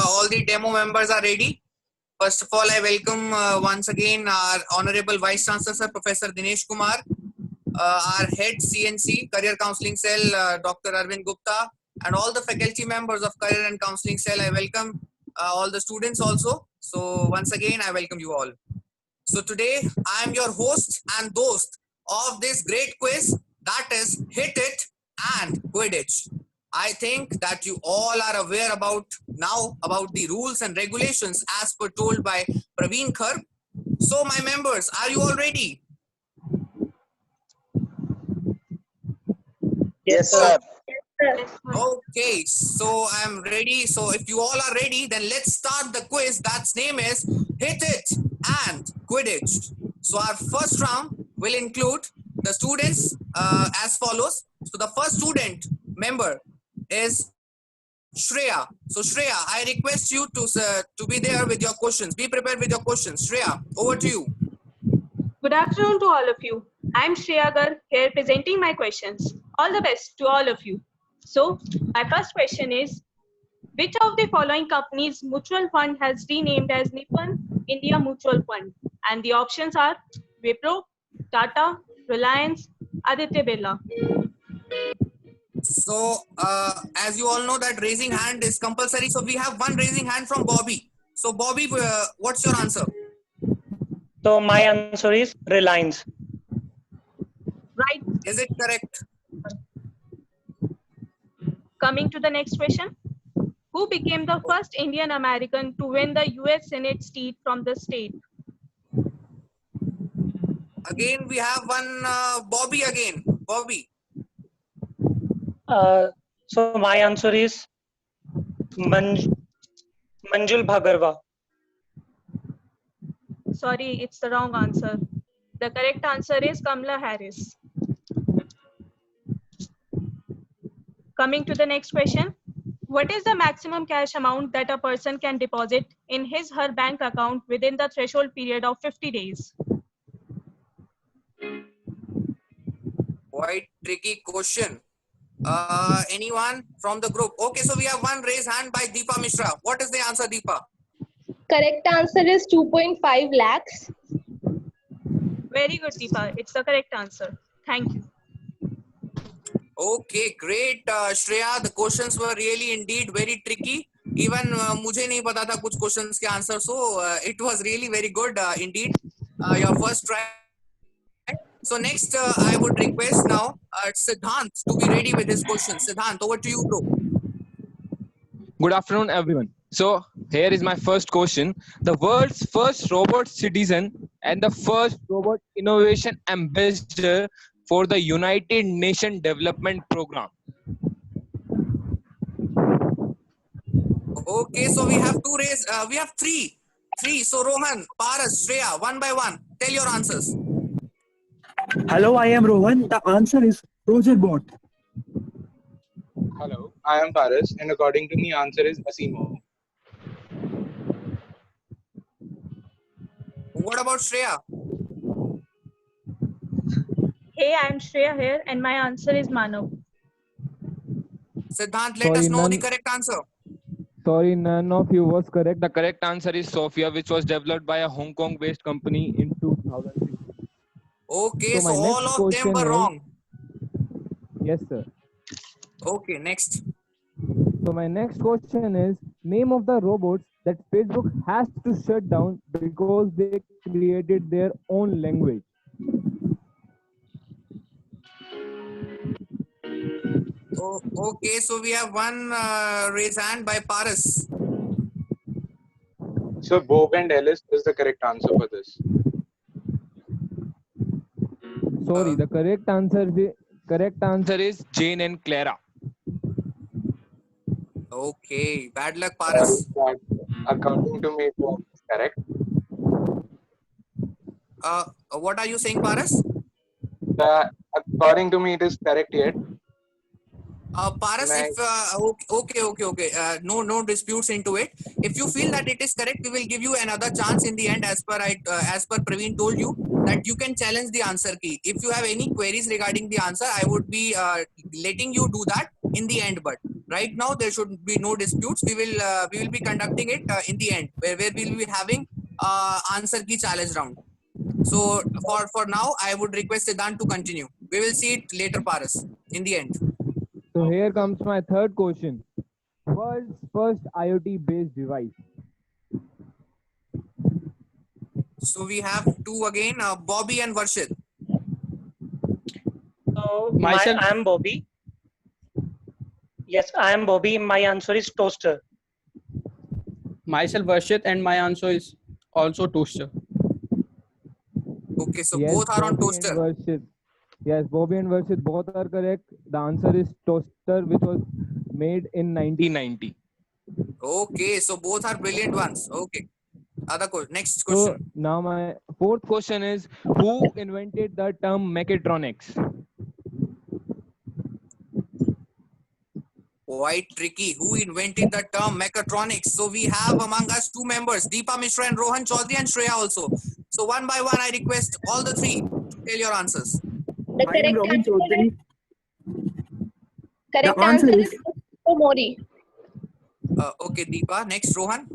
all the demo members are ready. First of all, I welcome once again our Honorable Vice Chancellor, Sir, Professor Dinesh Kumar, our Head CNC, Career Counseling Cell, Dr. Arvind Gupta, and all the faculty members of Career and Counseling Cell. I welcome all the students also. So once again, I welcome you all. So today, I am your host and host of this great quiz that is Hit It and Quidditch. I think that you all are aware about now about the rules and regulations as per told by Praveen Khar. So my members, are you all ready? Yes, sir. Okay, so I'm ready. So if you all are ready, then let's start the quiz. That's name is Hit It and Quidditch. So our first round will include the students as follows. So the first student member is Shreya. So Shreya, I request you to be there with your questions. Be prepared with your questions. Shreya, over to you. Good afternoon to all of you. I'm Shreya Garg here presenting my questions. All the best to all of you. So, my first question is, which of the following companies' mutual fund has renamed as Nippon India Mutual Fund? And the options are Wipro, Tata, Reliance, Aditya Birla. So, as you all know that raising hand is compulsory. So, we have one raising hand from Bobby. So, Bobby, what's your answer? So my answer is Reliance. Right. Is it correct? Coming to the next question. Who became the first Indian American to win the US Senate seat from the state? Again, we have one Bobby again. Bobby. So my answer is Manjul Bhagarwa. Sorry, it's the wrong answer. The correct answer is Kamala Harris. Coming to the next question. What is the maximum cash amount that a person can deposit in his/her bank account within the threshold period of 50 days? Quite tricky question. Anyone from the group? Okay, so we have one raised hand by Deepa Mishra. What is the answer, Deepa? Correct answer is 2.5 lakhs. Very good, Deepa. It's the correct answer. Thank you. Okay, great, Shreya. The questions were really indeed very tricky. Even मुझे नहीं पता था कुछ questions के answer. So it was really very good indeed. Your first try. So next, I would request now Siddhant to be ready with his questions. Siddhant, over to you, bro. Good afternoon, everyone. So here is my first question. The world's first robot citizen and the first robot innovation ambassador for the United Nations Development Program. Okay, so we have we have three. So Rohan, Paras, Shreya, one by one. Tell your answers. Hello, I am Rohan. The answer is Roger Bot. Hello, I am Paras, and according to me, answer is Asimov. What about Shreya? Hey, I'm Shreya here, and my answer is Manav. Siddhant, let us know the correct answer. Sorry, none of you was correct. The correct answer is Sophia, which was developed by a Hong Kong-based company in 2006. Okay, so my all next of them question were is- wrong. Yes, sir. Okay, next. So my next question is, name of the robots that Facebook has to shut down because they created their own language. Oh, okay, so we have one raised hand by Paras. So Bob and Ellis is the correct answer for this. Sorry, the correct answer is Jane and Clara. Okay, bad luck, Paras. According to me, Bob is correct. What are you saying, Paras? According to me, it is correct yet. Paras, if okay. No disputes into it. If you feel that it is correct, we will give you another chance in the end, as per Praveen told you that you can challenge the answer key. If you have any queries regarding the answer, I would be letting you do that in the end. But Right now, there should be no disputes. We will be conducting it in the end, where we will be having answer key challenge round. So for now, I would request Siddhant to continue. We will see it later, Paras, in the end. So here comes my third question. World's first IoT-based device. So we have two again, Bobby and Varshit. So Myself. I am Bobby. Yes, I am Bobby. My answer is toaster. Myself Varshit, and my answer is also toaster. Okay, so both are on Bobby toaster. and Varshit. Yes, Bobby and Varshit both are correct. The answer is toaster, which was made in 1990. Okay, so both are brilliant ones. Okay. Next So question. now my fourth question is, who invented the term mechatronics? Quite tricky. Who invented the term mechatronics? So we have among us two members, Deepa Mishra and Rohan Chaudhary, and Shreya also. So one by one, I request all the three to tell your answers. The I am correct Rohan answer Chaudhary. correct The answer answer is- is Mori. Okay, Deepa. Next, Rohan.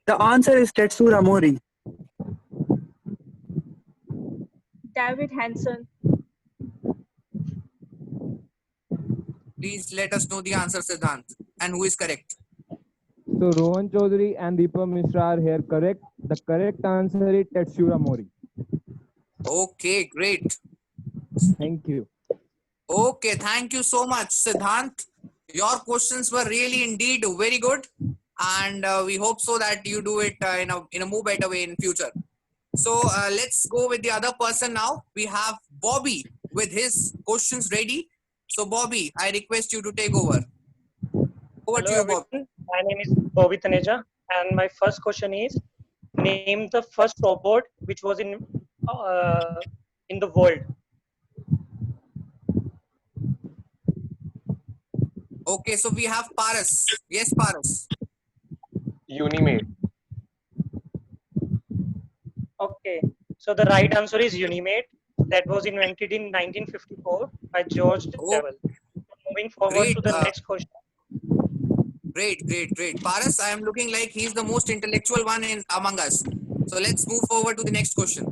The answer is Tetsura Mori. David Hanson. Please let us know the answer, Siddhant, and who is correct. So Rohan Chaudhary and Deepa Mishra are here correct. The correct answer is Tetsura Mori. Okay, great. Thank you. Okay, thank you so much, Siddhant. Your questions were really indeed very good, and we hope so that you do it in a more better way in future. So let's go with the other person now. We have Bobby with his questions ready. So Bobby, I request you to take over. Over to Hello you, Bobby. everyone. My name is Bobby Taneja, and my first question is: name the first robot which was in the world. Okay, so we have Paras. Yes, Paras. Unimate. Okay, so the right answer is Unimate. That was invented in 1954 by George Oh. Devil. Moving forward Great, to the next question. Great. Paras, I am looking like he's the most intellectual one among us. So let's move forward to the next question.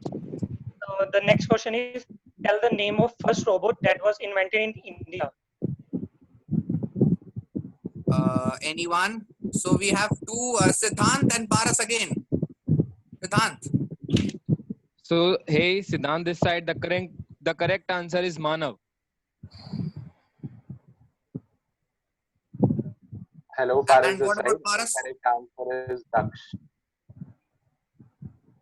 So the next question is: tell the name of first robot that was invented in India. Anyone? So we have two, Siddhant and Paras again. Siddhant. So hey, Siddhant this side. The correct answer is Manav. Hello, Paras And this what side. about Paras? Correct answer is Daksh.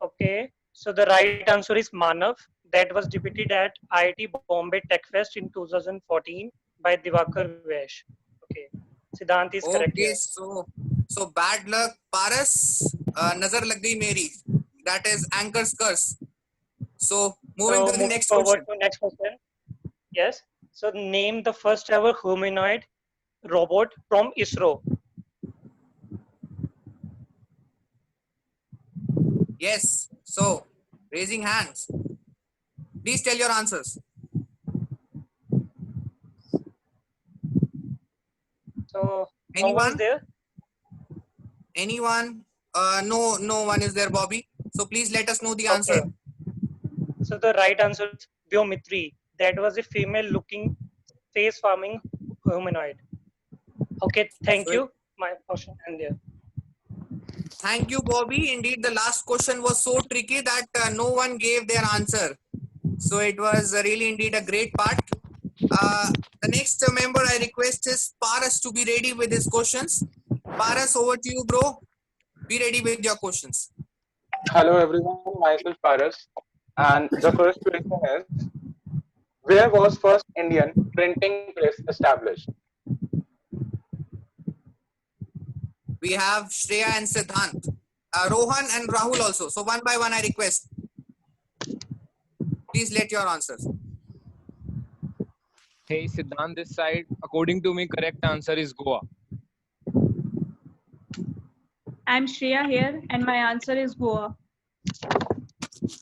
Okay, so the right answer is Manav. That was debated at IIT Bombay Tech Fest in 2014 by Diwakar Vesh. Okay, Siddhant is correct Okay, here. so bad luck, Paras. Nazar lag gayi meri. That is Anchor's curse. So moving to the next forward question. to next question. Yes. So name the first ever humanoid robot from ISRO. Yes. So raising hands. Please tell your answers. So no one is Anyone? there. Anyone? No one is there, Bobby. So please let us know the Okay. answer. So the right answer is Biometry. That was a female-looking face farming humanoid. Okay, thank So you. My question and there. Thank you, Bobby. Indeed, the last question was so tricky that no one gave their answer. So it was really indeed a great part. The next member I request is Paras to be ready with his questions. Paras, over to you, bro. Be ready with your questions. Hello, everyone. Myself Paras. And the first question is, where was first Indian printing press established? We have Shreya and Siddhant. Rohan and Rahul also. So one by one I request. Please let your answers. Hey, Siddhant this side. According to me, correct answer is Goa. I'm Shreya here, and my answer is Goa.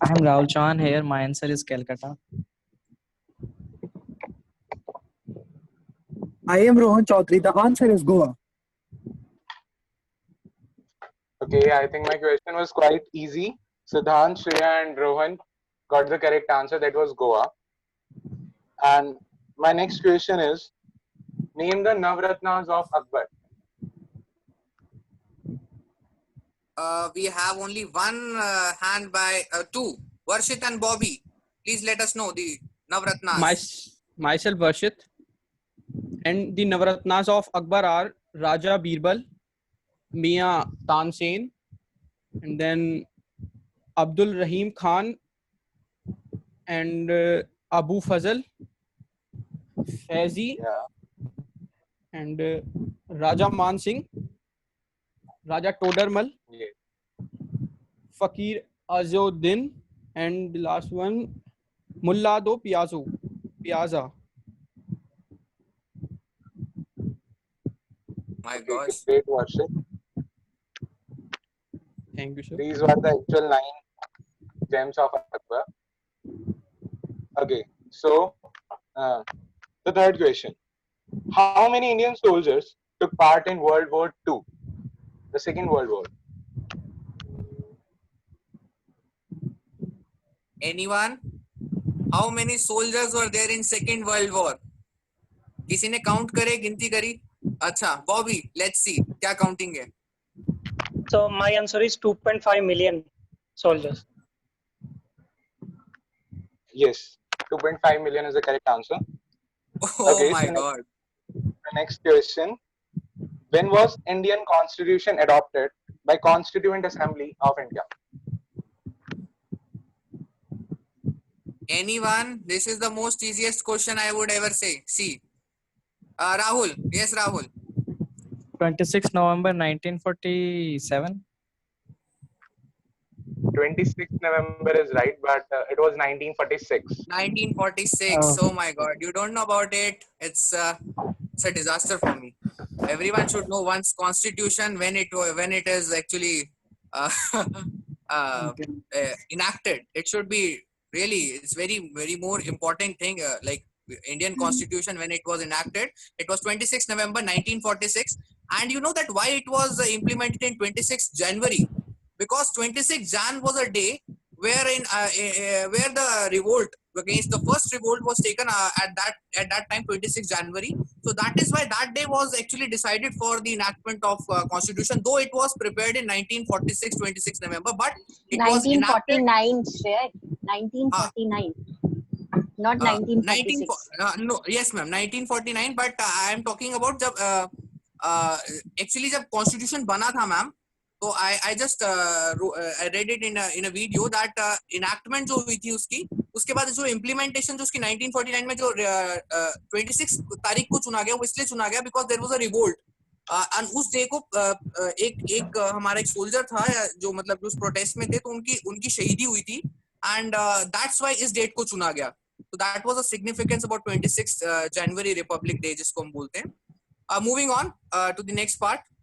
I am Rahul Chauhan here. My answer is Calcutta. I am Rohan Chaudhary. The answer is Goa. Okay, I think my question was quite easy. Siddhant, Shreya, and Rohan got the correct answer. That was Goa. And my next question is, name the Navratnas of Akbar. We have only one hand by two. Varshit and Bobby, please let us know the Navratnas. Myself, Varshit. And the Navratnas of Akbar are Raja Birbal, Mia Tansen, and then Abdul Rahim Khan, and Abu Fazal, Faizi, and Raja Man Singh, Raja Todarmal, Fakir Azuddin, and the last one, Mullah Do Piazza. My gosh. Great Varshit. Thank you, sir. These were the actual 9 gems of Akbar. Okay, so the third question. How many Indian soldiers took part in World War II, the Second World War? Anyone? How many soldiers were there in Second World War? किसी ने count करे, गिनती करी? अच्छा, Bobby, let's see. क्या counting है? So my answer is 2.5 million soldiers. Yes, 2.5 million is the correct answer. Oh Okay, my so God. The next question. When was Indian Constitution adopted by Constituent Assembly of India? Anyone? This is the most easiest question I would ever say. See. Rahul. Yes, Rahul. 26 November 1947. 26 November is right, but it was 1946. 1946. Oh my God. You don't know about it. It's a disaster for me. Everyone should know once constitution when it is actually enacted. It should be really, it's very more important thing. Like Indian Constitution when it was enacted, it was 26 November 1946. And you know that why it was implemented in 26 January? Because 26 Jan was a day where the revolt against the first revolt was taken at that time, 26 January. So that is why that day was actually decided for the enactment of constitution, though it was prepared in 1946, 26 November, but it 1949, was Shrek. 1949. Not 1946. No, yes, ma'am, 1949. But I am talking about actually जब constitution बना था, ma'am. तो I just I read it in a video that enactment जो हुई थी उसके बाद जो implementation जो उसकी 1949 में जो 26 तारीख को चुना गया, वो इसलिए चुना गया because there was a revolt. और उस डे को एक हमारा एक सोल्जर था जो मतलब उस प्रोटेस्ट में थे, तो उनकी शहीदी हुई थी, and that's why इस डेट को चुना गया. So that was a significance about 26 January Republic Day जिसको हम बोलते हैं. Moving on to the next part.